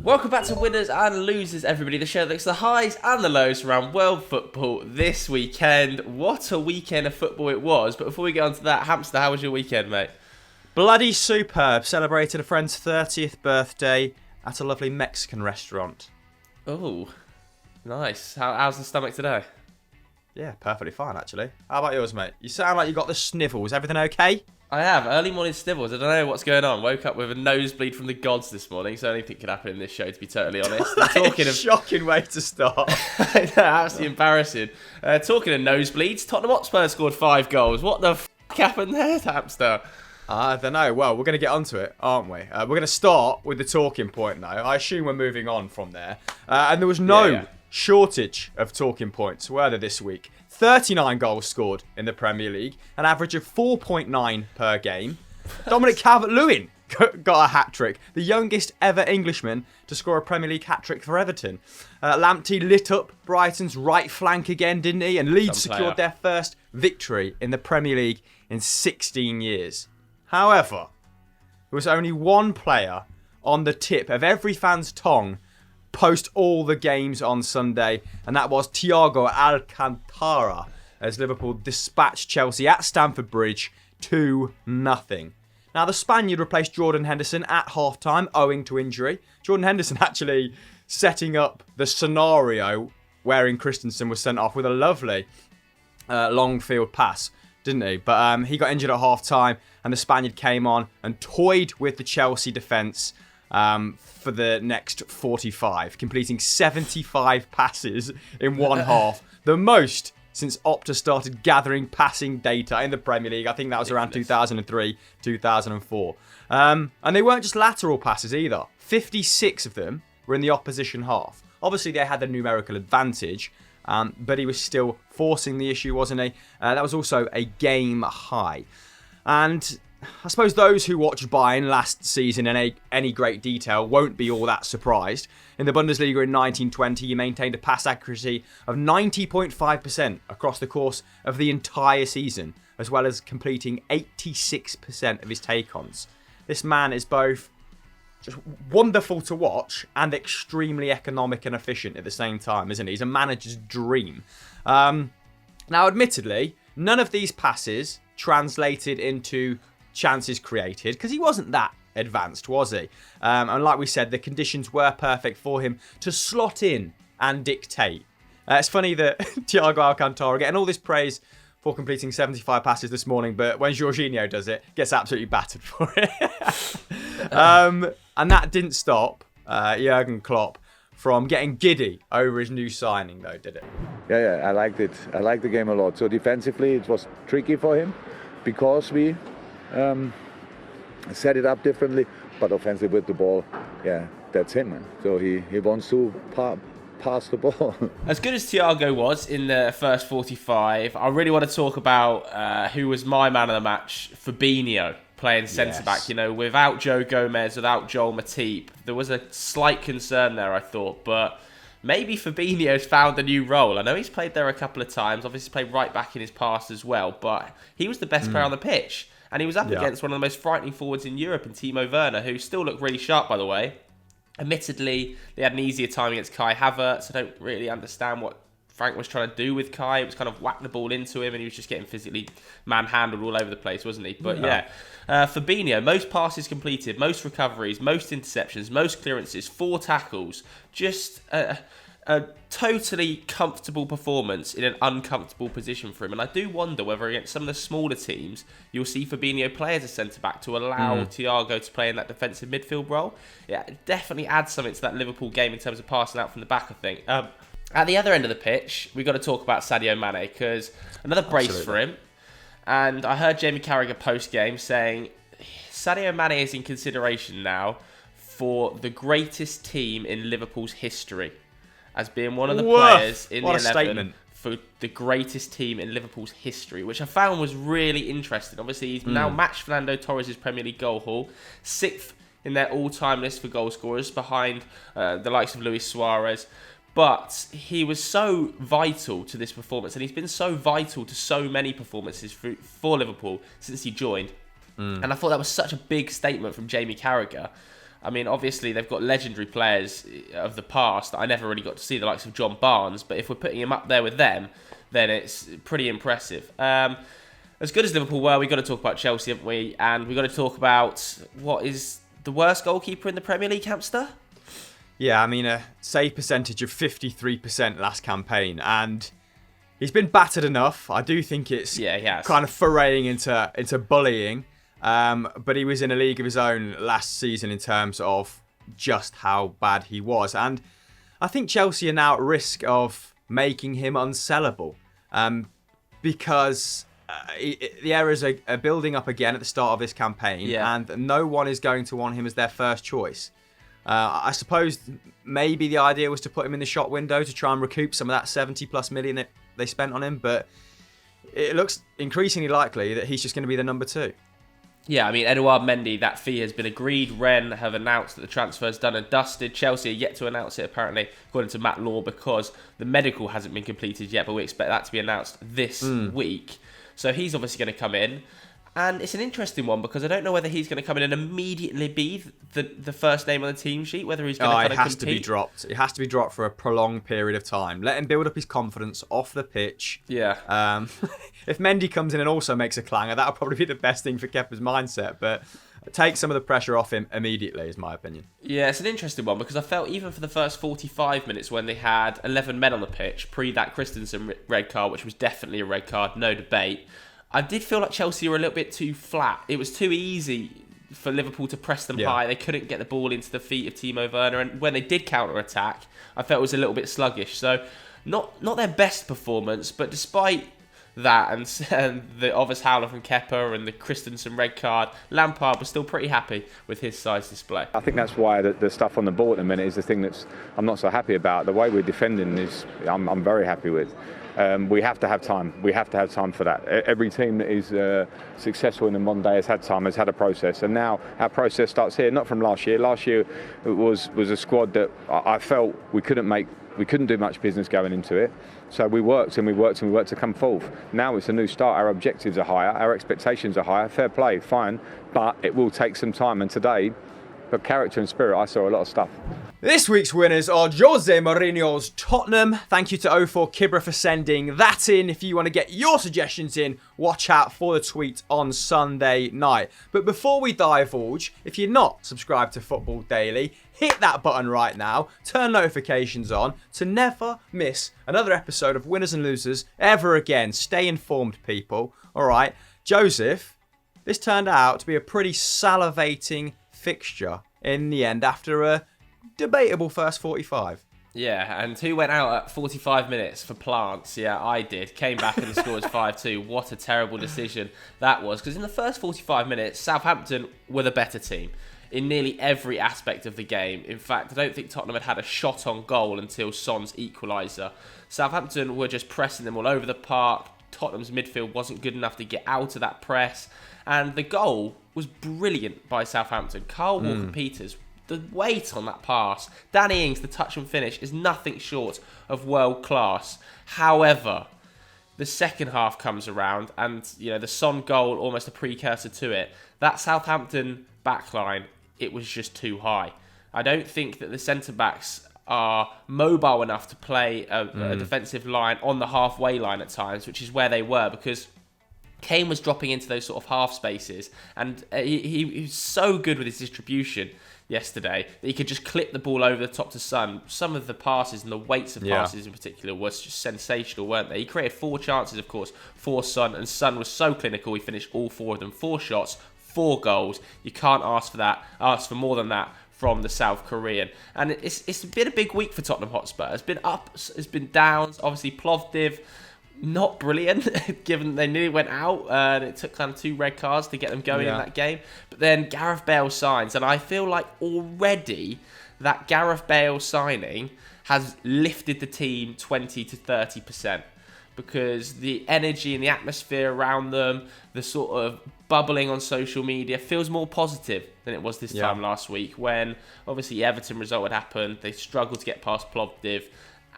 Welcome back to Winners and Losers, everybody. The show that looks at the highs and the lows around world football this weekend. What a weekend of football it was. But before we get on to that, Hamster, how was your weekend, mate? Bloody superb. Celebrated a friend's 30th birthday at a lovely Mexican restaurant. Oh, nice. How's the stomach today? Yeah, perfectly fine, actually. How about yours, mate? You sound like you got the sniffles. Everything okay? I have. Early morning snivels. I don't know what's going on. Woke up with a nosebleed from the gods this morning, so anything could happen in this show, to be totally honest. Shocking way to start. Absolutely embarrassing. Talking of nosebleeds, Tottenham Hotspur scored 5 goals. What the f*** happened there, Hamster? I don't know. Well, we're going to get onto it, aren't we? We're going to start with the talking point now. I assume we're moving on from there. And there was no shortage of talking points, were there, this week? 39 goals scored in the Premier League, an average of 4.9 per game. Dominic Calvert-Lewin got a hat-trick, the youngest ever Englishman to score a Premier League hat-trick for Everton. Lamptey lit up Brighton's right flank again, didn't he? And Leeds secured their first victory in the Premier League in 16 years. However, there was only one player on the tip of every fan's tongue post all the games on Sunday, and that was Thiago Alcantara, as Liverpool dispatched Chelsea at Stamford Bridge 2-0. Now, the Spaniard replaced Jordan Henderson at half-time owing to injury. Jordan Henderson actually setting up the scenario wherein Christensen was sent off with a lovely long field pass, didn't he? But he got injured at half-time, and the Spaniard came on and toyed with the Chelsea defence for the next 45, completing 75 passes in one half, the most since Opta started gathering passing data in the Premier League. I think that was around 2003, 2004. And they weren't just lateral passes either. 56 of them were in the opposition half. Obviously, they had the numerical advantage, but he was still forcing the issue, wasn't he? That was also a game high. And I suppose those who watched Bayern last season in any great detail won't be all that surprised. In the Bundesliga in 1920, he maintained a pass accuracy of 90.5% across the course of the entire season, as well as completing 86% of his take-ons. This man is both just wonderful to watch and extremely economic and efficient at the same time, isn't he? He's a manager's dream. Now, admittedly, none of these passes translated into chances created, because he wasn't that advanced, was he? And like we said, the conditions were perfect for him to slot in and dictate. It's funny that Thiago Alcantara getting all this praise for completing 75 passes this morning, but when Jorginho does it, gets absolutely battered for it. And that didn't stop Jurgen Klopp from getting giddy over his new signing, though, did it? Yeah, I liked it. I liked the game a lot. So defensively, it was tricky for him because we set it up differently, but offensively with the ball, that's him, man. So he wants to pass the ball. As good as Thiago was in the first 45, I really want to talk about who was my man of the match, Fabinho, playing centre-back. You know, without Joe Gomez, without Joel Matip, there was a slight concern there, I thought, but maybe Fabinho's found a new role. I know he's played there a couple of times, obviously played right back in his past as well, but he was the best player on the pitch. And he was up against one of the most frightening forwards in Europe in Timo Werner, who still looked really sharp, by the way. Admittedly, they had an easier time against Kai Havertz. I don't really understand what Frank was trying to do with Kai. It was kind of whack the ball into him, and he was just getting physically manhandled all over the place, wasn't he? But Fabinho, most passes completed, most recoveries, most interceptions, most clearances, 4 tackles. Just a totally comfortable performance in an uncomfortable position for him. And I do wonder whether against some of the smaller teams, you'll see Fabinho play as a centre-back to allow Thiago to play in that defensive midfield role. Yeah, it definitely adds something to that Liverpool game in terms of passing out from the back, I think. At the other end of the pitch, we've got to talk about Sadio Mane, because another brace for him. And I heard Jamie Carragher post-game saying Sadio Mane is in consideration now for the greatest team in Liverpool's history, as being one of the players in the 11 statement for the greatest team in Liverpool's history, which I found was really interesting. Obviously, he's now matched Fernando Torres' Premier League goal haul, 6th in their all-time list for goal scorers, behind the likes of Luis Suarez. But he was so vital to this performance, and he's been so vital to so many performances for Liverpool since he joined. And I thought that was such a big statement from Jamie Carragher. I mean, obviously they've got legendary players of the past that I never really got to see, the likes of John Barnes. But if we're putting him up there with them, then it's pretty impressive. As good as Liverpool were, we've got to talk about Chelsea, haven't we? And we've got to talk about what is the worst goalkeeper in the Premier League, Hamster? Yeah, I mean, a save percentage of 53% last campaign. And he's been battered enough. I do think it's he has. kind of foraying into bullying. But he was in a league of his own last season in terms of just how bad he was. And I think Chelsea are now at risk of making him unsellable. Because the errors are building up again at the start of this campaign. Yeah. And no one is going to want him as their first choice. I suppose maybe the idea was to put him in the shop window to try and recoup some of that 70 plus million that they spent on him. But it looks increasingly likely that he's just going to be the number 2. Yeah, I mean, Edouard Mendy, that fee has been agreed. Rennes have announced that the transfer is done and dusted. Chelsea are yet to announce it, apparently, according to Matt Law, because the medical hasn't been completed yet, but we expect that to be announced this week. So he's obviously going to come in. And it's an interesting one because I don't know whether he's going to come in and immediately be the first name on the team sheet, whether he's going to kind of compete. It has to be dropped. It has to be dropped for a prolonged period of time. Let him build up his confidence off the pitch. Yeah. If Mendy comes in and also makes a clanger, that'll probably be the best thing for Kepa's mindset. But take some of the pressure off him immediately, is my opinion. Yeah, it's an interesting one because I felt even for the first 45 minutes when they had 11 men on the pitch, pre that Christensen red card, which was definitely a red card, no debate, I did feel like Chelsea were a little bit too flat. It was too easy for Liverpool to press them high. They couldn't get the ball into the feet of Timo Werner. And when they did counter-attack, I felt it was a little bit sluggish. So not their best performance, but despite that and the obvious howler from Kepa and the Christensen red card, Lampard was still pretty happy with his side's display. I think that's why the stuff on the ball at the minute is the thing that's I'm not so happy about. The way we're defending is I'm very happy with. We have to have time. We have to have time for that. Every team that is successful in the modern day has had time, has had a process, and now our process starts here. Not from last year. Last year it was a squad that I felt we couldn't do much business going into it. So we worked to come fourth. Now it's a new start. Our objectives are higher. Our expectations are higher. Fair play, fine, but it will take some time. And today, for character and spirit, I saw a lot of stuff. This week's winners are Jose Mourinho's Tottenham. Thank you to 04 Kibra for sending that in. If you want to get your suggestions in, watch out for the tweet on Sunday night. But before we divulge, if you're not subscribed to Football Daily, hit that button right now, turn notifications on to never miss another episode of Winners and Losers ever again. Stay informed, people. All right, Joseph, this turned out to be a pretty salivating fixture in the end after a debatable first 45. Yeah, and who went out at 45 minutes for plants? Yeah, I did. Came back and scored 5-2. What a terrible decision that was. Because in the first 45 minutes, Southampton were the better team in nearly every aspect of the game. In fact, I don't think Tottenham had a shot on goal until Son's equaliser. Southampton were just pressing them all over the park. Tottenham's midfield wasn't good enough to get out of that press. And the goal was brilliant by Southampton. Carl Walker-Peters, the weight on that pass. Danny Ings, the touch and finish, is nothing short of world class. However, the second half comes around and, the Son goal, almost a precursor to it. That Southampton backline, it was just too high. I don't think that the centre-backs are mobile enough to play a defensive line on the halfway line at times, which is where they were, because Kane was dropping into those sort of half spaces, and he was so good with his distribution yesterday that he could just clip the ball over the top to Son. Some of the passes and the weights of passes in particular was just sensational, weren't they? He created 4 chances, of course, for Son, and Son was so clinical. He finished all 4 of them. 4 shots, 4 goals. You can't ask for more than that from the South Korean. And it's been a big week for Tottenham Hotspur. It's been ups, it's been downs. Obviously, Plovdiv, not brilliant, given they nearly went out and it took kind of 2 red cards to get them going in that game. But then Gareth Bale signs, and I feel like already that Gareth Bale signing has lifted the team 20 to 30%, because the energy and the atmosphere around them, the sort of bubbling on social media, feels more positive than it was this time last week, when obviously Everton result had happened. They struggled to get past Plovdiv.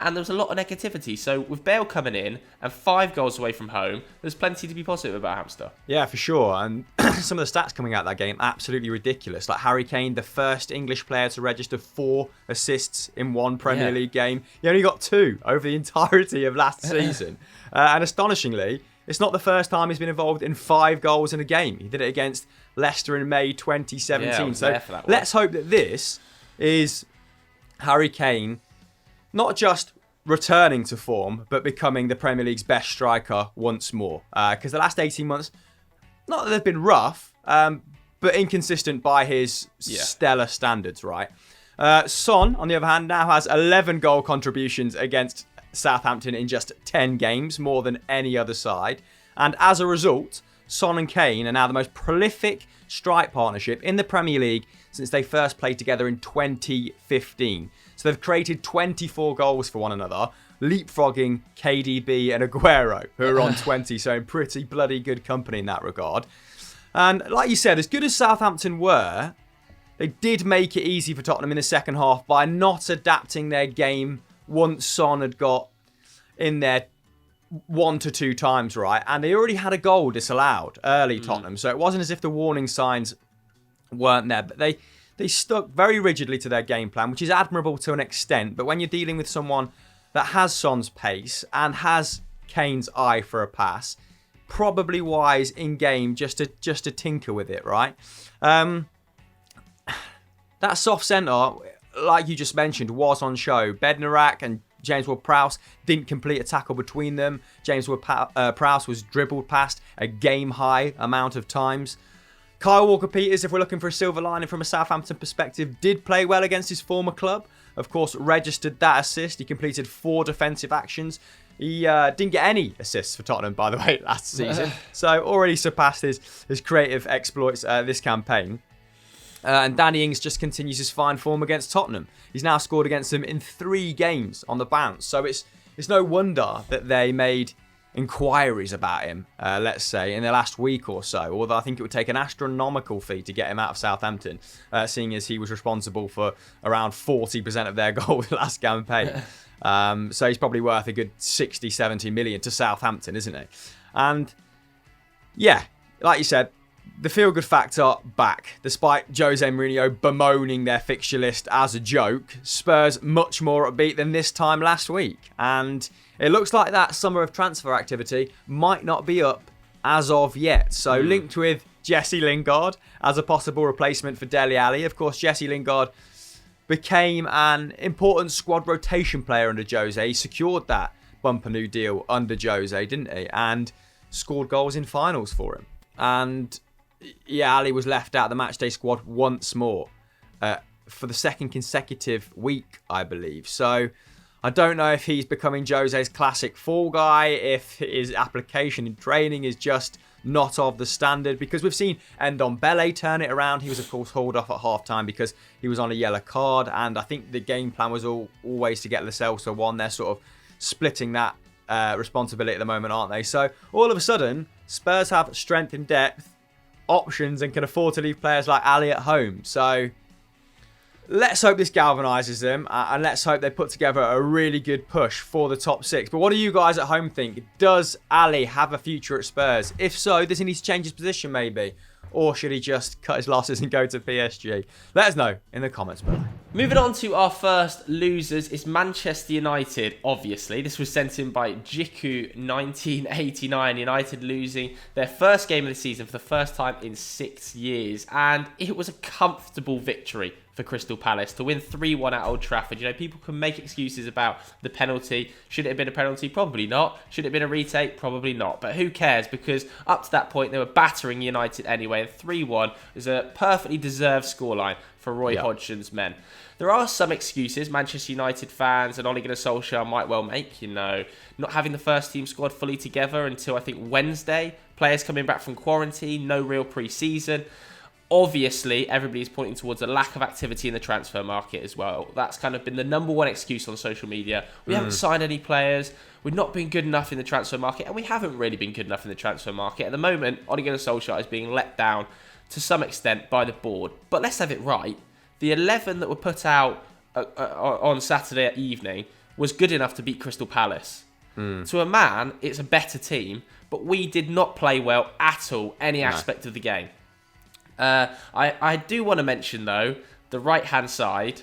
and there was a lot of negativity. So with Bale coming in and 5 goals away from home, there's plenty to be positive about Hamster. Yeah, for sure. And some of the stats coming out of that game, absolutely ridiculous. Like Harry Kane, the first English player to register 4 assists in one Premier League game. He only got 2 over the entirety of last season. And astonishingly, it's not the first time he's been involved in 5 goals in a game. He did it against Leicester in May 2017. So let's hope that this is Harry Kane not just returning to form, but becoming the Premier League's best striker once more. Because the last 18 months, not that they've been rough, but inconsistent by his stellar standards, right? Son, on the other hand, now has 11 goal contributions against Southampton in just 10 games, more than any other side. And as a result, Son and Kane are now the most prolific strike partnership in the Premier League since they first played together in 2015. So they've created 24 goals for one another, leapfrogging KDB and Aguero, who are on 20, so in pretty bloody good company in that regard. And like you said, as good as Southampton were, they did make it easy for Tottenham in the second half by not adapting their game once Son had got in there 1 to 2 times, right? And they already had a goal disallowed early, Tottenham. So it wasn't as if the warning signs weren't there. But they stuck very rigidly to their game plan, which is admirable to an extent. But when you're dealing with someone that has Son's pace and has Kane's eye for a pass, probably wise in game just to tinker with it, right? That soft centre, like you just mentioned, was on show. Bednarak and James Ward-Prowse didn't complete a tackle between them. James Ward-Prowse was dribbled past a game-high amount of times. Kyle Walker-Peters, if we're looking for a silver lining from a Southampton perspective, did play well against his former club. Of course, registered that assist. He completed 4 defensive actions. He didn't get any assists for Tottenham, by the way, last season. So already surpassed his creative exploits this campaign. And Danny Ings just continues his fine form against Tottenham. He's now scored against them in 3 games on the bounce. So it's no wonder that they made inquiries about him, let's say, in the last week or so. Although I think it would take an astronomical fee to get him out of Southampton, seeing as he was responsible for around 40% of their goals last campaign. So he's probably worth a good 60, 70 million to Southampton, isn't he? And yeah, like you said, the feel-good factor back. Despite Jose Mourinho bemoaning their fixture list as a joke, Spurs much more upbeat than this time last week. And it looks like that summer of transfer activity might not be up as of yet. So linked with Jesse Lingard as a possible replacement for Dele Alli. Of course, Jesse Lingard became an important squad rotation player under Jose. He secured that bumper new deal under Jose, didn't he? And scored goals in finals for him. And yeah, Ali was left out of the matchday squad once more for the second consecutive week, I believe. So I don't know if he's becoming Jose's classic fall guy, if his application in training is just not of the standard, because we've seen Ndombele turn it around. He was, of course, hauled off at half-time because he was on a yellow card, and I think the game plan was always to get Lo Celso on. They're sort of splitting that responsibility at the moment, aren't they? So all of a sudden, Spurs have strength in depth, options, and can afford to leave players like Ali at home. So let's hope this galvanises them, and let's hope they put together a really good push for the top 6. But what do you guys at home think? Does Ali have a future at Spurs? If so, does he need to change his position maybe? Or should he just cut his losses and go to PSG? Let us know in the comments below. Moving on to our first losers is Manchester United, obviously. This was sent in by Jiku 1989. United losing their first game of the season for the first time in 6 years. And it was a comfortable victory for Crystal Palace to win 3-1 at Old Trafford. You know, people can make excuses about the penalty. Should it have been a penalty? Probably not. Should it have been a retake? Probably not. But who cares? Because up to that point, they were battering United anyway. And 3-1 is a perfectly deserved scoreline for Roy Hodgson's men. There are some excuses Manchester United fans and Ole Gunnar Solskjaer might well make. You know, not having the first team squad fully together until I think Wednesday. Players coming back from quarantine. No real pre-season. Obviously, everybody's pointing towards a lack of activity in the transfer market as well. That's kind of been the number one excuse on social media. We haven't signed any players. We've not been good enough in the transfer market. And we haven't really been good enough in the transfer market. At the moment, Ole Gunnar Solskjaer is being let down to some extent by the board. But let's have it right. The 11 that were put out on Saturday evening was good enough to beat Crystal Palace. To a man, it's a better team, but we did not play well at all, any aspect of the game. I do want to mention, though, the right-hand side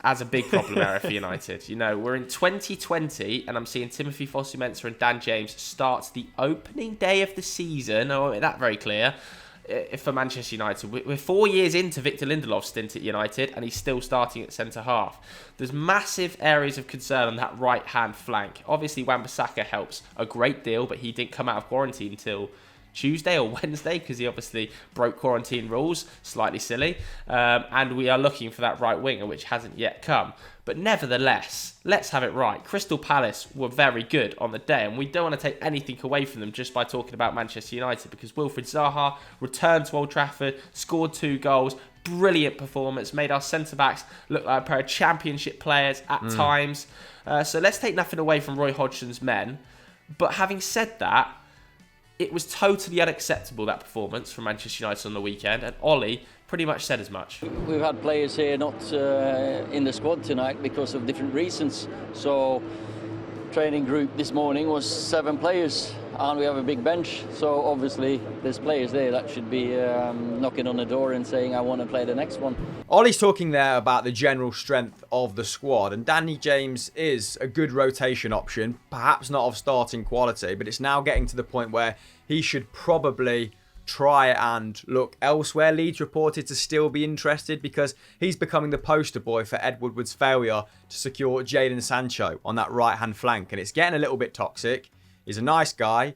as a big problem area for United. You know, we're in 2020, and I'm seeing Timothy Fosu-Mensah and Dan James start the opening day of the season. I want to make that very clear. For Manchester United, we're 4 years into Victor Lindelof's stint at United, and he's still starting at centre half. There's massive areas of concern on that right hand flank. Obviously, Wan-Bissaka helps a great deal, but he didn't come out of quarantine until Tuesday or Wednesday because he obviously broke quarantine rules. Slightly silly. And we are looking for that right winger, which hasn't yet come. But nevertheless, let's have it right. Crystal Palace were very good on the day, and we don't want to take anything away from them just by talking about Manchester United, because Wilfried Zaha returned to Old Trafford, scored 2 goals, brilliant performance, made our centre-backs look like a pair of championship players at times. So let's take nothing away from Roy Hodgson's men. But having said that, it was totally unacceptable, that performance from Manchester United on the weekend, and Ollie pretty much said as much. We've had players here not in the squad tonight because of different reasons. So training group this morning was 7 players, and we have a big bench. So obviously there's players there that should be knocking on the door and saying, I want to play the next one. Ollie's talking there about the general strength of the squad, and Danny James is a good rotation option, perhaps not of starting quality, but it's now getting to the point where he should probably try and look elsewhere. Leeds reported to still be interested because he's becoming the poster boy for Ed Woodward's failure to secure Jadon Sancho on that right-hand flank, and it's getting a little bit toxic. He's a nice guy.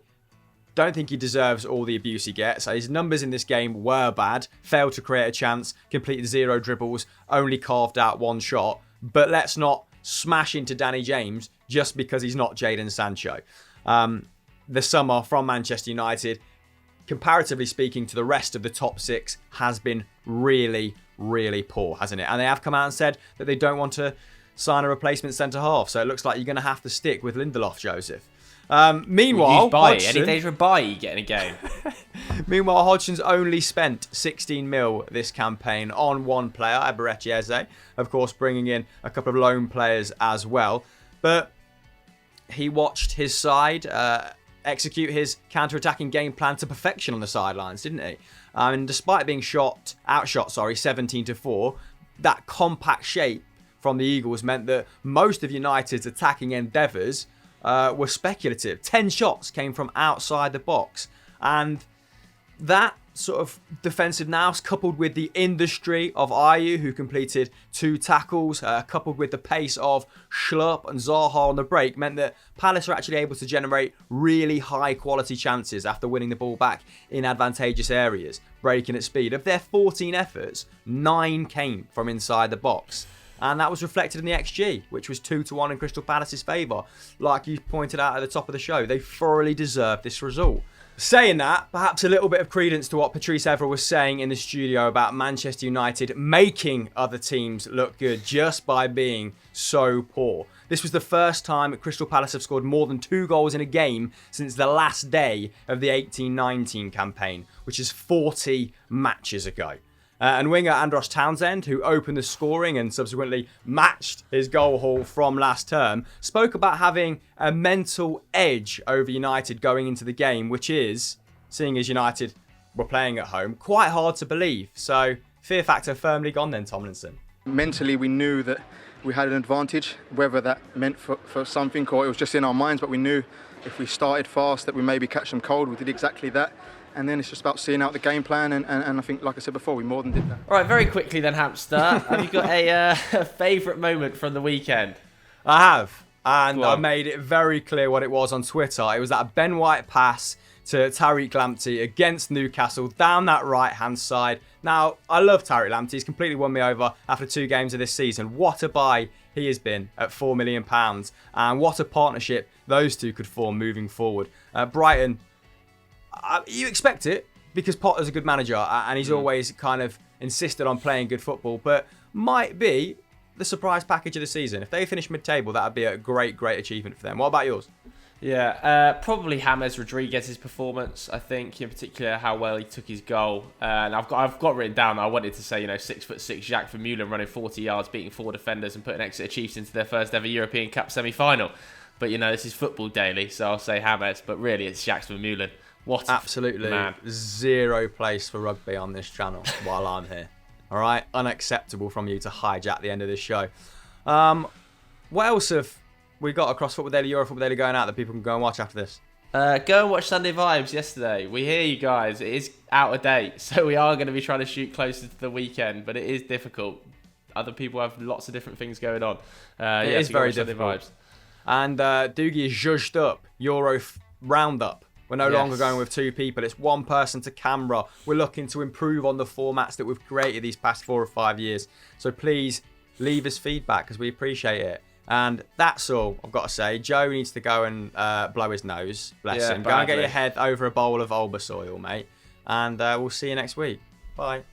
Don't think he deserves all the abuse he gets. His numbers in this game were bad. Failed to create a chance, completed 0 dribbles, only carved out 1 shot. But let's not smash into Danny James just because he's not Jadon Sancho. The summer from Manchester United, comparatively speaking to the rest of the top 6, has been really, really poor, hasn't it? And they have come out and said that they don't want to sign a replacement centre-half. So it looks like you're going to have to stick with Lindelof, Joseph. Meanwhile, Hodgson, any days for you getting a game. Meanwhile, Hodgson's only spent 16 mil this campaign on one player, Eberechi Eze, of course, bringing in a couple of loan players as well. But he watched his side execute his counter-attacking game plan to perfection on the sidelines, didn't he? And despite being outshot 17-4, that compact shape from the Eagles meant that most of United's attacking endeavours were speculative. 10 shots came from outside the box. And that sort of defensive nous, coupled with the industry of Ayew, who completed 2 tackles, coupled with the pace of Schlupp and Zaha on the break, meant that Palace were actually able to generate really high quality chances after winning the ball back in advantageous areas, breaking at speed. Of their 14 efforts, 9 came from inside the box. And that was reflected in the XG, which was 2-1 in Crystal Palace's favour. Like you pointed out at the top of the show, they thoroughly deserved this result. Saying that, perhaps a little bit of credence to what Patrice Evra was saying in the studio about Manchester United making other teams look good just by being so poor. This was the first time that Crystal Palace have scored more than 2 goals in a game since the last day of the 18-19 campaign, which is 40 matches ago. And winger Andros Townsend, who opened the scoring and subsequently matched his goal haul from last term, spoke about having a mental edge over United going into the game, which is, seeing as United were playing at home, quite hard to believe. So, fear factor firmly gone then, Tomlinson. Mentally, we knew that we had an advantage, whether that meant for something or it was just in our minds, but we knew if we started fast that we maybe catch them cold. We did exactly that. And then it's just about seeing out the game plan, and I think, like I said before, we more than did that. All right, very quickly then, Hamster. Have you got a favourite moment from the weekend? I have, and I made it very clear what it was on Twitter. It was that Ben White pass to Tariq Lamptey against Newcastle down that right-hand side. Now, I love Tariq Lamptey. He's completely won me over after 2 games of this season. What a buy he has been at £4 million, and what a partnership those two could form moving forward. Brighton... you expect it because Potter's a good manager and he's always kind of insisted on playing good football, but might be the surprise package of the season. If they finish mid-table, that would be a great, great achievement for them. What about yours? Yeah, probably James Rodriguez's performance. I think, in particular, how well he took his goal. And I've got written down. I wanted to say, 6'6" Jacques Vermeulen running 40 yards, beating 4 defenders, and putting Exeter Chiefs into their first ever European Cup semi-final. But this is Football Daily, so I'll say James. But really, it's Jacques Vermeulen. What absolutely man. Zero place for rugby on this channel while I'm here. All right, unacceptable from you to hijack the end of this show. What else have we got across Football Daily, Euro Football Daily going out that people can go and watch after this? Go and watch Sunday Vibes yesterday. We hear you guys. It is out of date, so we are going to be trying to shoot closer to the weekend, but it is difficult. Other people have lots of different things going on. It is very difficult. Vibes. And Doogie is zhuzhed up. Euro Roundup. We're no longer going with 2 people. It's 1 person to camera. We're looking to improve on the formats that we've created these past 4 or 5 years. So please leave us feedback because we appreciate it. And that's all I've got to say. Joe needs to go and blow his nose. Bless him. Go and get your head over a bowl of Bulbasaur, mate. And we'll see you next week. Bye.